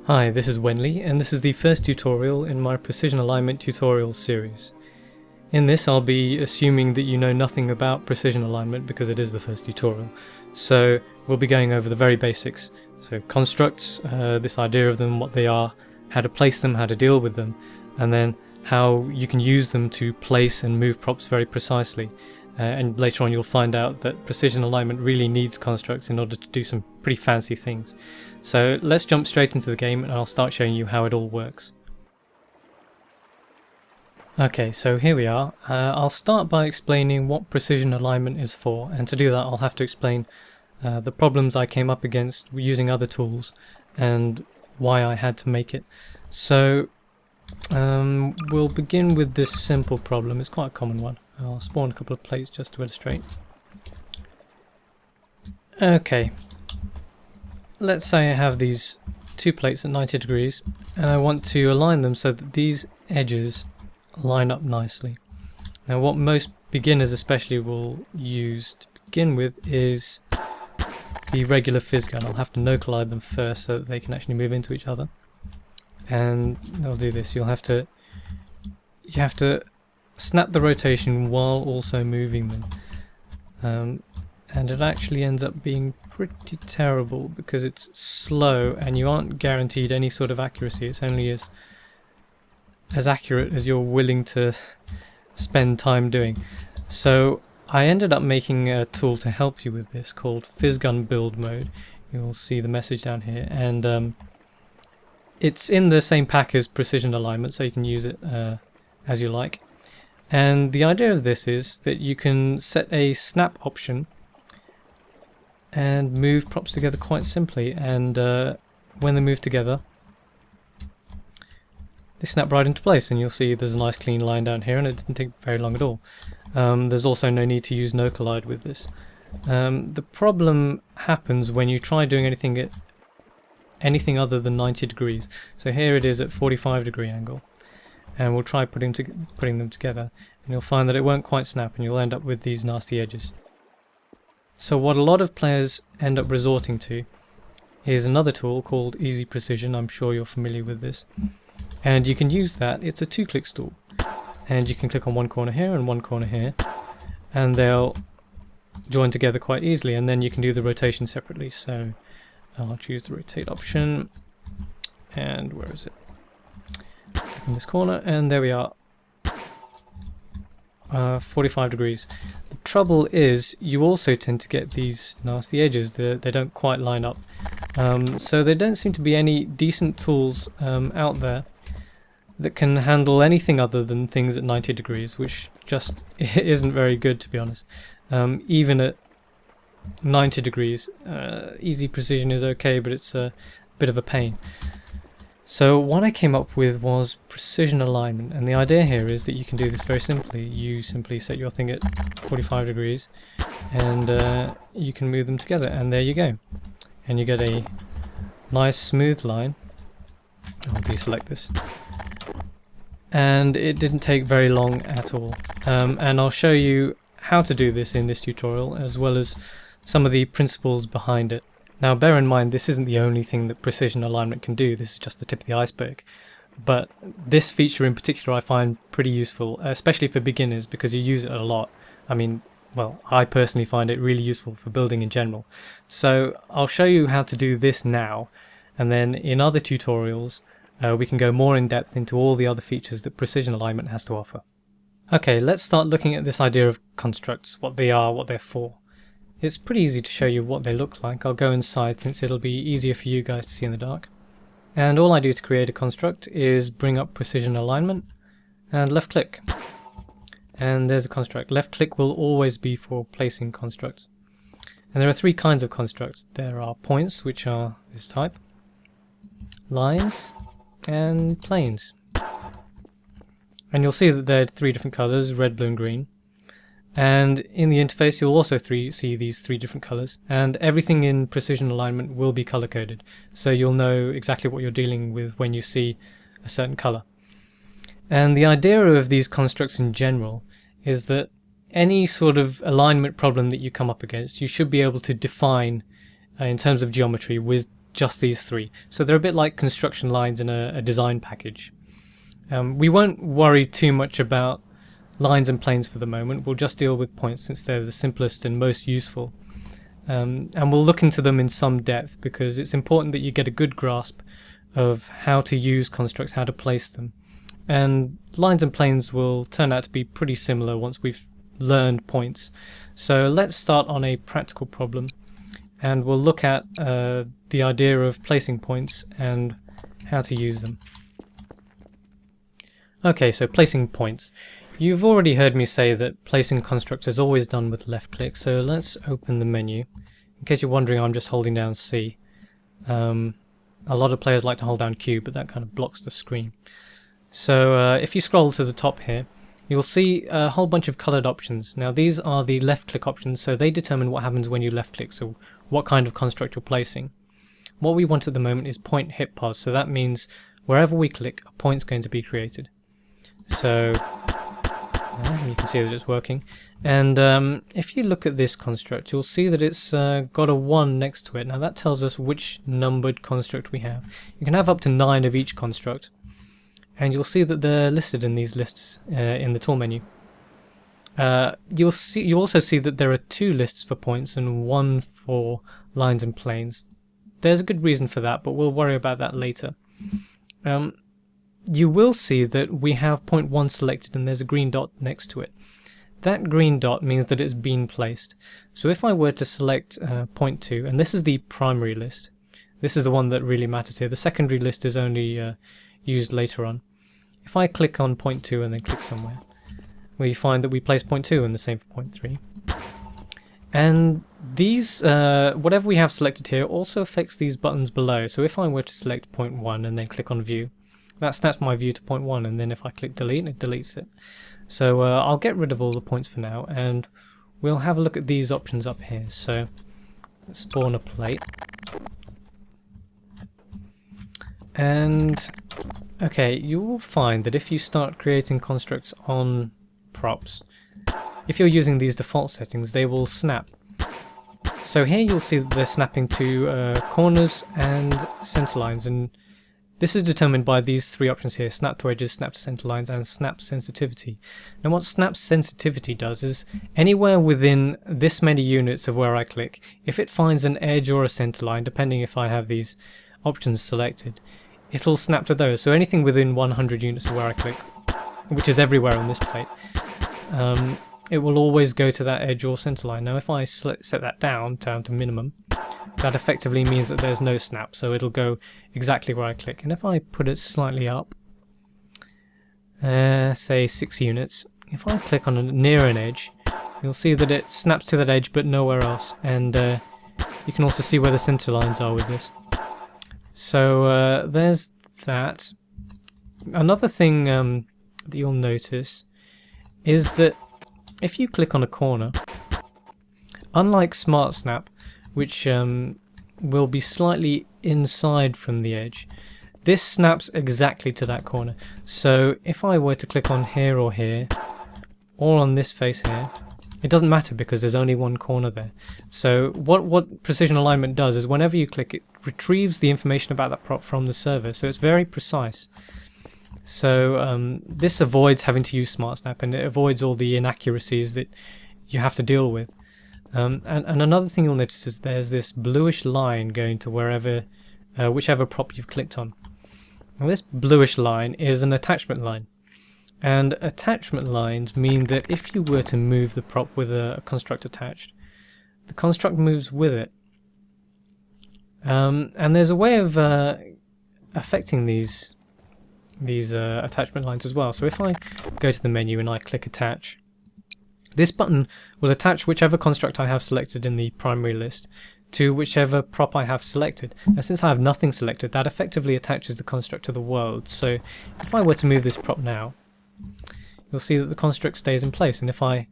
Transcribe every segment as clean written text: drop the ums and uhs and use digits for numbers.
Hi, this is Wenley, and this is the first tutorial in my precision alignment tutorials series. In this I'll be assuming that you know nothing about precision alignment because it is the first tutorial. So we'll be going over the very basics. So constructs, this idea of them, what they are, how to place them, how to deal with them, and then how you can use them to place and move props very precisely. And later on you'll find out that precision alignment really needs constructs in order to do some pretty fancy things. So let's jump straight into the game and I'll start showing you how it all works. Okay, so here we are. I'll start by explaining what precision alignment is for, and to do that I'll have to explain the problems I came up against using other tools and why I had to make it. So we'll begin with this simple problem. It's quite a common one. I'll spawn a couple of plates just to illustrate. Okay, let's say I have these two plates at 90 degrees and I want to align them so that these edges line up nicely. Now what most beginners especially will use to begin with is the regular fizz gun. I'll have to no collide them first so that they can actually move into each other. And I'll do this. You have to snap the rotation while also moving them. And it actually ends up being pretty terrible because it's slow and you aren't guaranteed any sort of accuracy. It's only as accurate as you're willing to spend time doing. So I ended up making a tool to help you with this called Fizz Gun Build Mode. You'll see the message down here, and it's in the same pack as Precision Alignment, so you can use it as you like. And the idea of this is that you can set a snap option and move props together quite simply, and when they move together they snap right into place, and you'll see there's a nice clean line down here and it didn't take very long at all. There's also no need to use no collide with this. The problem happens when you try doing anything other than 90 degrees. So here it is at 45 degree angle, and we'll try putting them together, and you'll find that it won't quite snap and you'll end up with these nasty edges. So what a lot of players end up resorting to is another tool called Easy Precision. I'm sure you're familiar with this. And you can use that. It's a two-click tool. And you can click on one corner here and one corner here, and they'll join together quite easily, and then you can do the rotation separately. So I'll choose the rotate option, and where is it? In this corner, and there we are. 45 degrees. The trouble is you also tend to get these nasty edges. They don't quite line up. So there don't seem to be any decent tools out there that can handle anything other than things at 90 degrees, which just isn't very good, to be honest. Even at 90 degrees, Easy Precision is okay, but it's a bit of a pain. So what I came up with was precision alignment, and the idea here is that you can do this very simply. You simply set your thing at 45 degrees and you can move them together, and there you go. And you get a nice smooth line. I'll deselect this. And it didn't take very long at all. And I'll show you how to do this in this tutorial, as well as some of the principles behind it. Now bear in mind, this isn't the only thing that precision alignment can do. This is just the tip of the iceberg. But this feature in particular I find pretty useful, especially for beginners, because you use it a lot. I mean, well, I personally find it really useful for building in general. So I'll show you how to do this now, and then in other tutorials we can go more in depth into all the other features that precision alignment has to offer. Okay, let's start looking at this idea of constructs, what they are, what they're for. It's pretty easy to show you what they look like. I'll go inside since it'll be easier for you guys to see in the dark. And all I do to create a construct is bring up precision alignment and left click. And there's a construct. Left click will always be for placing constructs. And there are three kinds of constructs. There are points, which are this type, lines, and planes. And you'll see that there are 3 different colors, red, blue and green. And in the interface you'll also see these 3 different colors, and everything in precision alignment will be color coded, so you'll know exactly what you're dealing with when you see a certain color. And the idea of these constructs in general is that any sort of alignment problem that you come up against, you should be able to define in terms of geometry with just these 3. So they're a bit like construction lines in a design package. We won't worry too much about lines and planes for the moment. We'll just deal with points since they're the simplest and most useful. And we'll look into them in some depth because it's important that you get a good grasp of how to use constructs, how to place them. And lines and planes will turn out to be pretty similar once we've learned points. So let's start on a practical problem, and we'll look at the idea of placing points and how to use them. Okay, so placing points. You've already heard me say that placing constructs is always done with left click, so let's open the menu. In case you're wondering, I'm just holding down C. A lot of players like to hold down Q, but that kind of blocks the screen. So if you scroll to the top here, you'll see a whole bunch of colored options. Now these are the left click options, so they determine what happens when you left click, so what kind of construct you're placing. What we want at the moment is point hit pos, so that means wherever we click, a point's going to be created. So you can see that it's working. And if you look at this construct, you'll see that it's got a 1 next to it. Now that tells us which numbered construct we have. You can have up to 9 of each construct, and you'll see that they're listed in these lists in the tool menu. You'll also see that there are 2 lists for points and 1 for lines and planes. There's a good reason for that, but we'll worry about that later. You will see that we have point 1 selected and there's a green dot next to it. That green dot means that it's been placed. So if I were to select point 2, and this is the primary list, this is the one that really matters here. The secondary list is only used later on. If I click on point 2 and then click somewhere, we find that we place point 2 and the same for point 3. And these, whatever we have selected here also affects these buttons below. So if I were to select point 1 and then click on view, that snaps my view to point 1, and then if I click delete, it deletes it. So I'll get rid of all the points for now, and we'll have a look at these options up here. So let's spawn a plate. And okay, you will find that if you start creating constructs on props, if you're using these default settings, they will snap. So here you'll see that they're snapping to corners and center lines, and this is determined by these 3 options here: snap to edges, snap to center lines, and snap sensitivity. Now what snap sensitivity does is, anywhere within this many units of where I click, if it finds an edge or a center line, depending if I have these options selected, it'll snap to those. So anything within 100 units of where I click, which is everywhere on this plate, it will always go to that edge or center line. Now if I set that down to minimum, that effectively means that there's no snap, so it'll go exactly where I click. And if I put it slightly up, say 6 units, if I click on near an edge, you'll see that it snaps to that edge but nowhere else, and you can also see where the center lines are with this. So there's that. Another thing that you'll notice is that if you click on a corner, unlike Smart Snap, which will be slightly inside from the edge, this snaps exactly to that corner. So if I were to click on here or here, or on this face here, it doesn't matter because there's only one corner there. So what precision alignment does is whenever you click, it retrieves the information about that prop from the server, so it's very precise. So this avoids having to use Smart Snap, and it avoids all the inaccuracies that you have to deal with. And another thing you'll notice is there's this bluish line going to wherever, whichever prop you've clicked on. Now this bluish line is an attachment line, and attachment lines mean that if you were to move the prop with a construct attached, the construct moves with it. And there's a way of affecting these attachment lines as well. So if I go to the menu and I click attach, this button will attach whichever construct I have selected in the primary list to whichever prop I have selected. Now since I have nothing selected, that effectively attaches the construct to the world. So if I were to move this prop now, you'll see that the construct stays in place. And if I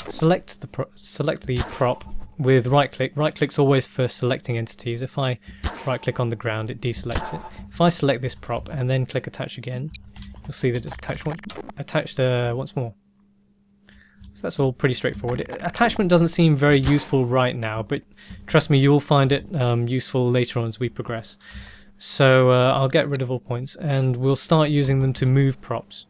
select the prop with right click's always for selecting entities. If I right click on the ground, it deselects it. If I select this prop and then click attach again, you'll see that it's attached once more. So that's all pretty straightforward. Attachment doesn't seem very useful right now, but trust me, you'll find it useful later on as we progress. So I'll get rid of all points and we'll start using them to move props.